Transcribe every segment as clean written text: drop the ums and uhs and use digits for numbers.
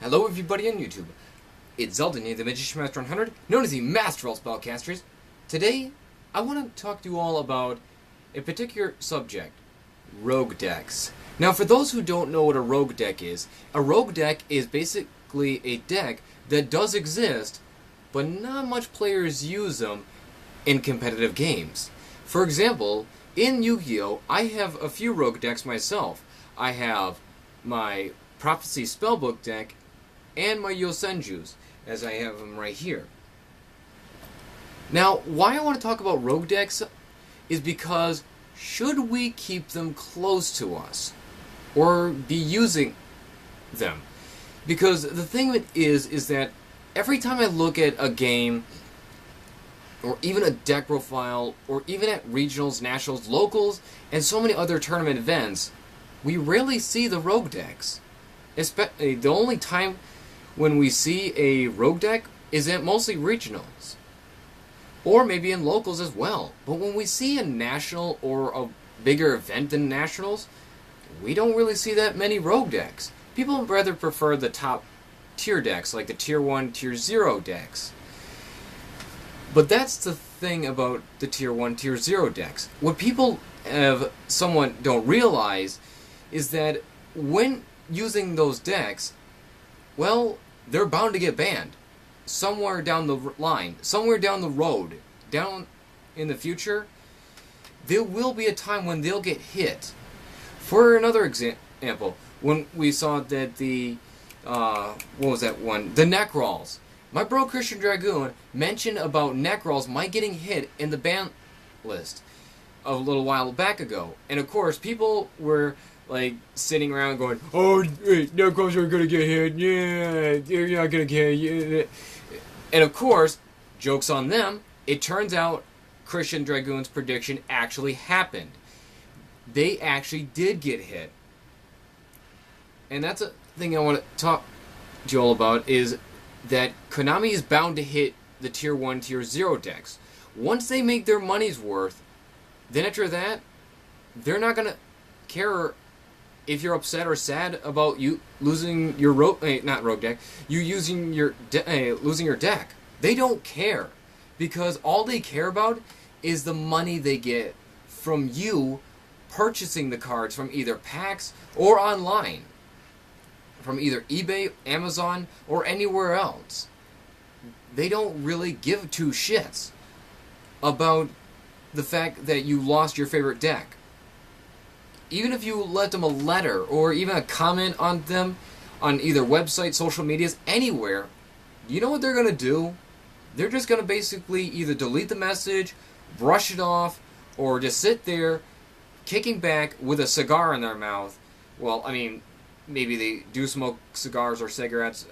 Hello everybody on YouTube. It's Xaldin, the Magician Master 100, known as the Master of all Spellcasters. Today, I want to talk to you all about a particular subject, rogue decks. Now, for those who don't know what a rogue deck is basically a deck that does exist, but not much players use them in competitive games. For example, in Yu-Gi-Oh, I have a few rogue decks myself. I have my Prophecy Spellbook deck and my Yosenjus, as I have them right here. Now, why I want to talk about rogue decks is because should we keep them close to us or be using them? Because the thing is that every time I look at a game or even a deck profile or even at regionals, nationals, locals, and so many other tournament events, we rarely see the rogue decks. The only time when we see a rogue deck is at mostly regionals. Or maybe in locals as well. But when we see a national or a bigger event than nationals, we don't really see that many rogue decks. People rather prefer the top tier decks, like the tier 1, tier 0 decks. But that's the thing about the tier 1, tier 0 decks. What people somewhat don't realize is that when using those decks, well, they're bound to get banned. Somewhere down the line, somewhere down the road, down in the future, there will be a time when they'll get hit. For another example, when we saw that the, what was that one? The Necrolls. My bro Christian Dragoon mentioned about Necrolls might getting hit in the ban list a little while back ago. And of course, people were like sitting around going, "Oh, Necrolls are gonna get hit. Yeah, they're not gonna get hit." And of course, joke's on them. It turns out Christian Dragoon's prediction actually happened. They actually did get hit. And that's a thing I want to talk to you all about, is that Konami is bound to hit the tier 1, tier 0 decks. Once they make their money's worth, then after that, they're not gonna care if you're upset or sad about you losing your not rogue deck, you using your losing your deck. They don't care, because all they care about is the money they get from you purchasing the cards from either packs or online, from either eBay, Amazon, or anywhere else. They don't really give two shits about the fact that you lost your favorite deck. Even if you let them a letter or even a comment on them on either website, social medias, anywhere, you know what they're going to do? They're just going to basically either delete the message, brush it off, or just sit there kicking back with a cigar in their mouth. Well, I mean, maybe they do smoke cigars or cigarettes.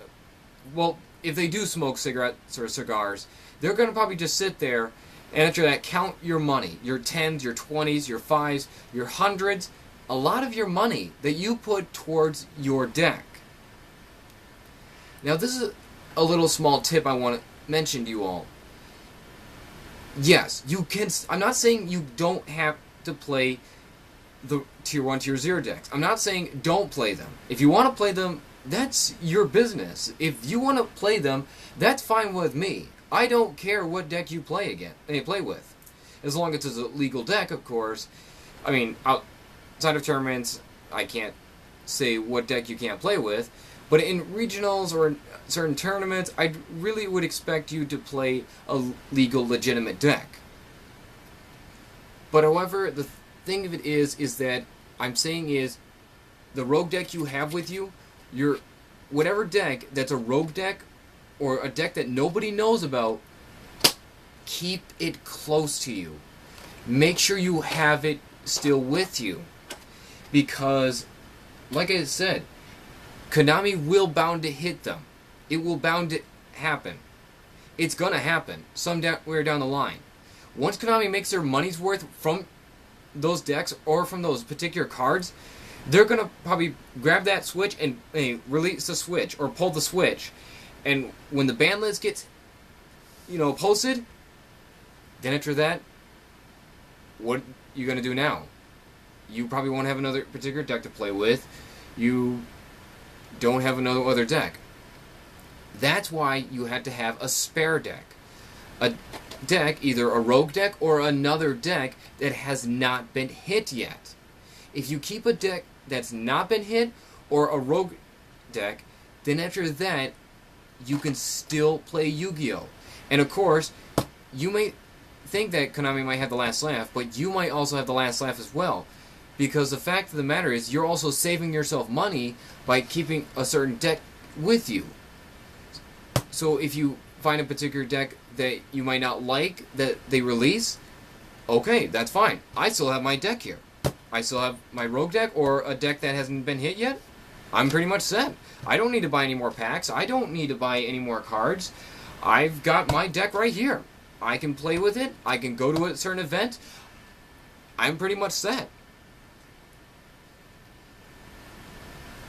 Well, if they do smoke cigarettes or cigars, they're going to probably just sit there and after that count your money, your 10s, your 20s, your 5s, your 100s, a lot of your money that you put towards your deck. Now, this is a little small tip I want to mention to you all. Yes, you can. I'm not saying you don't have to play the tier 1, tier 0 decks. I'm not saying don't play them. If you want to play them, that's your business. If you want to play them, that's fine with me. I don't care what deck you play with. As long as it's a legal deck, of course. I mean, outside of tournaments, I can't say what deck you can't play with. But in regionals or in certain tournaments, I really would expect you to play a legal, legitimate deck. But however, the thing of it is that I'm saying is the rogue deck you have with you, your whatever deck that's a rogue deck or a deck that nobody knows about, keep it close to you. Make sure you have it still with you. Because, like I said, Konami will bound to hit them. It will bound to happen. It's gonna happen somewhere down the line. Once Konami makes their money's worth from those decks or from those particular cards, they're gonna probably grab that switch and release the switch or pull the switch. And when the ban list gets, posted, then after that, what you gonna do now? You probably won't have another particular deck to play with. You don't have another other deck. That's why you had to have a spare deck. A deck, either a rogue deck or another deck that has not been hit yet. If you keep a deck that's not been hit, or a rogue deck, then after that, you can still play Yu-Gi-Oh! And of course, you may think that Konami might have the last laugh, but you might also have the last laugh as well. Because the fact of the matter is, you're also saving yourself money by keeping a certain deck with you. So if you find a particular deck that you might not like that they release, okay, that's fine. I still have my deck here. I still have my rogue deck or a deck that hasn't been hit yet. I'm pretty much set. I don't need to buy any more packs. I don't need to buy any more cards. I've got my deck right here. I can play with it. I can go to a certain event. I'm pretty much set.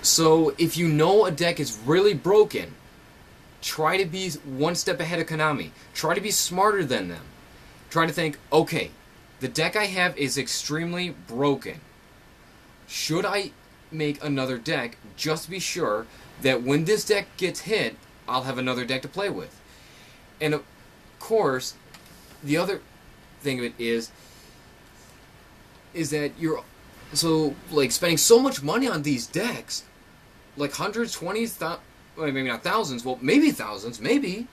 So if you know a deck is really broken, try to be one step ahead of Konami. Try to be smarter than them. Try to think, okay, the deck I have is extremely broken. Should I make another deck just to be sure that when this deck gets hit, I'll have another deck to play with? And of course, the other thing of it is that you're spending so much money on these decks, like hundreds, twenties, well, maybe not thousands, well, maybe thousands, maybe,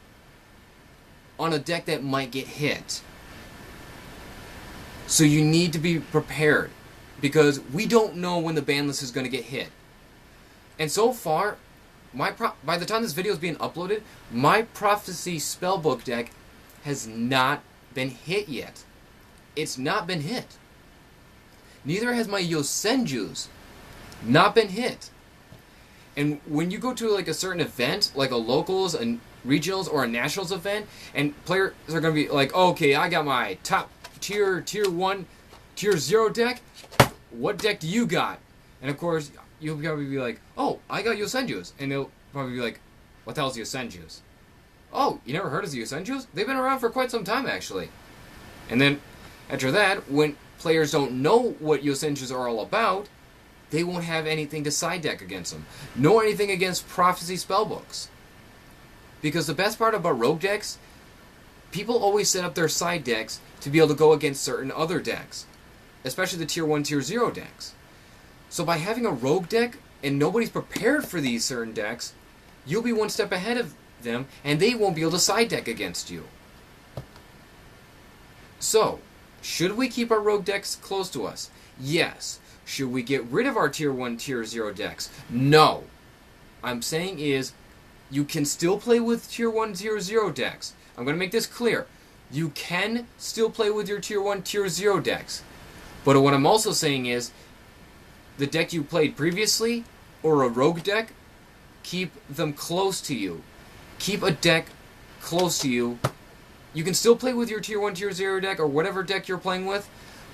on a deck that might get hit. So you need to be prepared, because we don't know when the ban list is going to get hit. And so far, by the time this video is being uploaded, my Prophecy Spellbook deck has not been hit yet. It's not been hit. Neither has my Yosenju's not been hit. And when you go to like a certain event, like a locals, a regionals, or a nationals event, and players are going to be like, okay, I got my top tier 1, tier 0 deck. What deck do you got? And of course, you'll probably be like, oh, I got Yosenju's. And they'll probably be like, what the hell's Yosenju's? Oh, you never heard of the Yosenju's? They've been around for quite some time, actually. And then, after that, when players don't know what Yosenju's are all about, they won't have anything to side deck against them, nor anything against Prophecy Spellbooks. Because the best part about rogue decks, people always set up their side decks to be able to go against certain other decks, especially the tier 1, tier 0 decks. So by having a rogue deck, and nobody's prepared for these certain decks, you'll be one step ahead of them, and they won't be able to side deck against you. So, should we keep our rogue decks close to us? Yes. Should we get rid of our tier 1, tier 0 decks? No. I'm saying is, you can still play with tier 1, tier 0 decks. I'm going to make this clear. You can still play with your tier 1, tier 0 decks. But what I'm also saying is, the deck you played previously, or a rogue deck, keep them close to you. Keep a deck close to you. You can still play with your tier 1, tier 0 deck, or whatever deck you're playing with,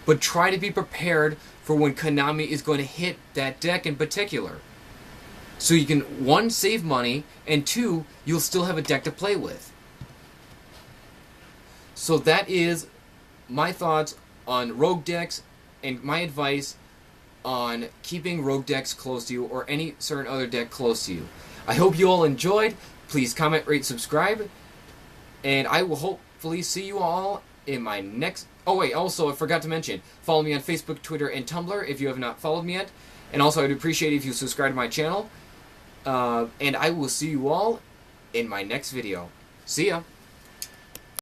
but try to be prepared for when Konami is going to hit that deck in particular. So you can, 1, save money, and 2, you'll still have a deck to play with. So that is my thoughts on rogue decks, and my advice on keeping rogue decks close to you, or any certain other deck close to you. I hope you all enjoyed. Please comment, rate, subscribe, and I will hopefully see you all in my next... Oh wait, also I forgot to mention, follow me on Facebook, Twitter, and Tumblr if you have not followed me yet. And also I'd appreciate it if you subscribe to my channel. And I will see you all in my next video. See ya!